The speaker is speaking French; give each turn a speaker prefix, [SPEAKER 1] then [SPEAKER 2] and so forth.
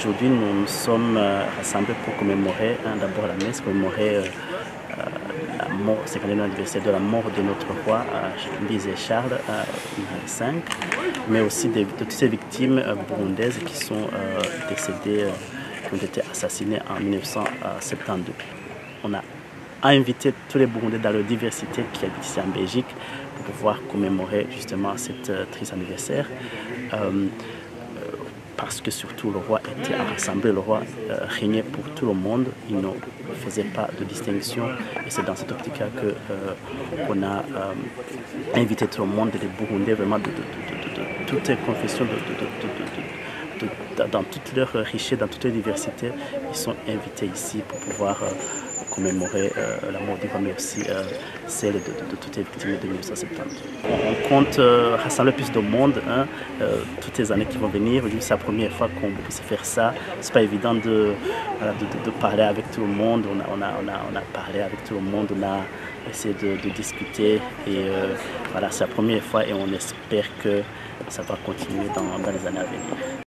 [SPEAKER 1] Aujourd'hui, nous nous sommes rassemblés pour commémorer d'abord la messe, commémorer la mort, 50e anniversaire de la mort de notre roi Mbise Charles V, mais aussi de toutes ces victimes burundaises qui sont décédées, qui ont été assassinées en 1972. On a invité tous les Burundais dans leur diversité qui habitent ici en Belgique pour pouvoir commémorer justement cet triste anniversaire. Parce que surtout le roi était rassemblé, le roi régnait pour tout le monde, il ne faisait pas de distinction et c'est dans cette optique-là qu'on a invité tout le monde, des Burundais vraiment de toutes les confessions, dans toute leur richesse, dans toute leur diversité, ils sont invités ici pour pouvoir commémorer la mort du roi, mais aussi celle de toutes les victimes de 1970. On compte rassembler plus de monde toutes les années qui vont venir. C'est la première fois qu'on puisse faire ça. C'est pas évident de parler avec tout le monde. On a parlé avec tout le monde, on a essayé de discuter et voilà, c'est la première fois et on espère que ça va continuer dans les années à venir.